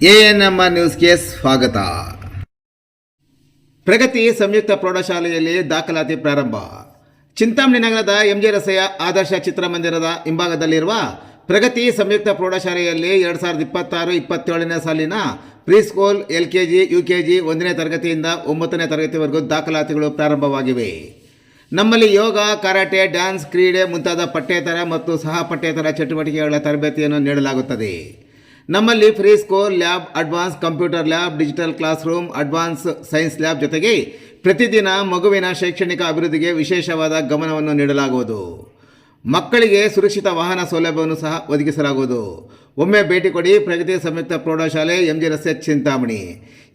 ANMR ನ್ಯೂಸ್ಗೆ ಸ್ವಾಗತ. ಪ್ರಗತಿ ಸಂಯುಕ್ತ ಪ್ರೌಢಶಾಲೆಯಲ್ಲಿ ದಾಖಲಾತಿ ಪ್ರಾರಂಭ. ಚಿಂತಾಮಣಿ ನಗರದ ಎಂಜೆ ರಸ್ತೆಯ ಆದರ್ಶ ಚಿತ್ರಮಂದಿರದ ಹಿಂಭಾಗದಲ್ಲಿರುವ ಪ್ರಗತಿ ಸಂಯುಕ್ತ ಪ್ರೌಢಶಾಲೆಯಲ್ಲಿ 2026-27ನೇ ಸಾಲಿನ ಪ್ರೀಸ್ಕೂಲ್, LKG, UKG 1ನೇ ತರಗತಿಯಿಂದ 9ನೇ ತರಗತಿವರೆಗೂ ದಾಖಲಾತಿಗಳು ಪ್ರಾರಂಭವಾಗಿವೆ. ನಮ್ಮಲ್ಲಿ ಯೋಗ, ಕರಾಟೆ, ಡ್ಯಾನ್ಸ್, ಕ್ರೀಡೆ ಮುಂತಾದ ಪಠ್ಯೇತರ ಮತ್ತು ಸಹ ಪಠ್ಯೇತರ ಚಟುವಟಿಕೆಗಳ ತರಬೇತಿಯನ್ನು ನೀಡಲಾಗುತ್ತದೆ. ನಮ್ಮಲ್ಲಿ free school lab, advance computer lab, digital class room, advance science lab ಜೊತೆಗೆ ಪ್ರತಿದಿನ ಮಗುವಿನ ಶೈಕ್ಷಣಿಕ ಅಭಿವೃದ್ಧಿಗೆ ವಿಶೇಷವಾದ ಗಮನವನ್ನು ನೀಡಲಾಗುವುದು. ಮಕ್ಕಳಿಗೆ ಸುರಕ್ಷಿತ ವಾಹನ ಸೌಲಭ್ಯವನ್ನು ಸಹ ಒದಗಿಸಲಾಗುವುದು. ಒಮ್ಮೆ ಭೇಟಿ ಕೊಡಿ. ಪ್ರಗತಿ ಸಂಯುಕ್ತ ಪ್ರೌಢಶಾಲೆ, ಎಂಜೆ ರಸ್ತೆ, ಚಿಂತಾಮಣಿ.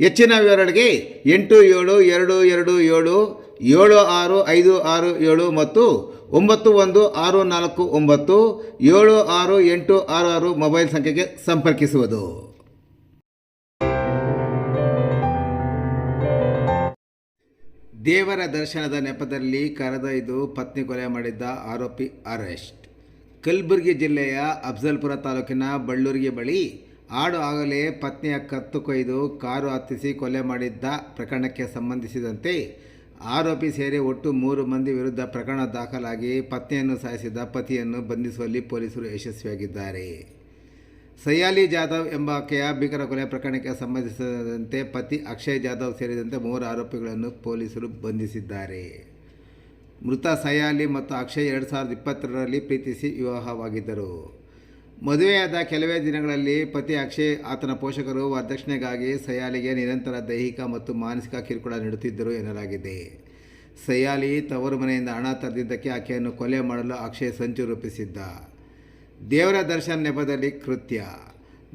ಹೆಚ್ಚಿನ ವಿವರಗಳಿಗೆ 8776576567 ಮತ್ತು 9164976866 ಮೊಬೈಲ್ ಸಂಖ್ಯೆಗೆ ಸಂಪರ್ಕಿಸುವುದು. ದೇವರ ದರ್ಶನದ ನೆಪದಲ್ಲಿ ಕರೆದೊಯ್ದು ಪತ್ನಿ ಕೊಲೆ ಮಾಡಿದ್ದ ಆರೋಪಿ ಅರೆಸ್ಟ್. ಕಲಬುರಗಿ ಜಿಲ್ಲೆಯ ಅಫ್ಜಲ್ಪುರ ತಾಲೂಕಿನ ಬಳ್ಳೂರಿಗೆ ಬಳಿ ಆಡು ಆಗಲೇ ಪತ್ನಿಯ ಕತ್ತು ಕೊಯ್ದು ಕಾರು ಹತ್ತಿಸಿ ಕೊಲೆ ಮಾಡಿದ್ದ ಪ್ರಕರಣಕ್ಕೆ ಸಂಬಂಧಿಸಿದಂತೆ ಆರೋಪಿ ಸೇರಿ ಒಟ್ಟು 3 ಮಂದಿ ವಿರುದ್ಧ ಪ್ರಕರಣ ದಾಖಲಾಗಿ ಪತ್ನಿಯನ್ನು ಸಾಯಿಸಿದ ಪತಿಯನ್ನು ಬಂಧಿಸುವಲ್ಲಿ ಪೊಲೀಸರು ಯಶಸ್ವಿಯಾಗಿದ್ದಾರೆ. ಸಯಾಲಿ ಜಾಧವ್ ಎಂಬಾಕೆಯ ಭೀಕರ ಕೊಲೆ ಪ್ರಕರಣಕ್ಕೆ ಸಂಬಂಧಿಸಿದಂತೆ ಪತಿ ಅಕ್ಷಯ್ ಜಾಧವ್ ಸೇರಿದಂತೆ 3 ಆರೋಪಿಗಳನ್ನು ಪೊಲೀಸರು ಬಂಧಿಸಿದ್ದಾರೆ. ಮೃತ ಸಯಾಲಿ ಮತ್ತು ಅಕ್ಷಯ್ 2022ರಲ್ಲಿ ಪ್ರೀತಿಸಿ ವಿವಾಹವಾಗಿದ್ದರು. ಮದುವೆಯಾದ ಕೆಲವೇ ದಿನಗಳಲ್ಲಿ ಪತಿ ಅಕ್ಷಯ್, ಆತನ ಪೋಷಕರು ವರದಕ್ಷಿಣೆಗಾಗಿ ಸಯಾಲಿಗೆ ನಿರಂತರ ದೈಹಿಕ ಮತ್ತು ಮಾನಸಿಕ ಕಿರುಕುಳ ನೀಡುತ್ತಿದ್ದರು ಎನ್ನಲಾಗಿದೆ. ಸಯಾಲಿ ತವರು ಮನೆಯಿಂದ ಹಣ ತರದಿದ್ದಕ್ಕೆ ಆಕೆಯನ್ನು ಕೊಲೆ ಮಾಡಲು ಅಕ್ಷಯ್ ಸಂಚು ರೂಪಿಸಿದ್ದ. ದೇವರ ದರ್ಶನ ನೆಪದಲ್ಲಿ ಕೃತ್ಯ.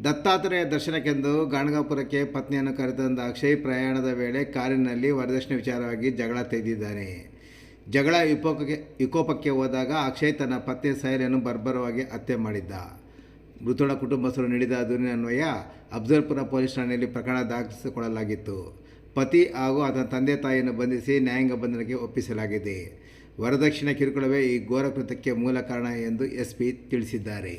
ದತ್ತಾತ್ರೇಯ ದರ್ಶನಕ್ಕೆಂದು ಗಾಣಗಾಪುರಕ್ಕೆ ಪತ್ನಿಯನ್ನು ಕರೆತಂದ ಅಕ್ಷಯ್ ಪ್ರಯಾಣದ ವೇಳೆ ಕಾರಿನಲ್ಲಿ ವರದಕ್ಷಿಣೆ ವಿಚಾರವಾಗಿ ಜಗಳ ತೆಗೆದಿದ್ದಾನೆ. ಜಗಳ ವಿಕೋಪಕ್ಕೆ ಹೋದಾಗ ಅಕ್ಷಯ್ ತನ್ನ ಪತ್ನಿ ಸಯಾಲಿಯನ್ನು ಬರ್ಬರವಾಗಿ ಹತ್ಯೆ ಮಾಡಿದ್ದ. ಮೃತಳ ಕುಟುಂಬಸ್ಥರು ನೀಡಿದ ದೂರಿನ ಅನ್ವಯ ಅಫ್ಜಲ್ಪುರ ಪೊಲೀಸ್ ಠಾಣೆಯಲ್ಲಿ ಪ್ರಕರಣ ದಾಖಲಿಸಿಕೊಳ್ಳಲಾಗಿತ್ತು. ಪತಿ ಹಾಗೂ ಆತನ ತಂದೆ ತಾಯಿಯನ್ನು ಬಂಧಿಸಿ ನ್ಯಾಯಾಂಗ ಬಂಧನಕ್ಕೆ ಒಪ್ಪಿಸಲಾಗಿದೆ. ವರದಕ್ಷಿಣೆ ಕಿರುಕುಳವೇ ಈ ಘೋರ ಕೃತ್ಯಕ್ಕೆ ಮೂಲ ಕಾರಣ ಎಂದು SP ತಿಳಿಸಿದ್ದಾರೆ.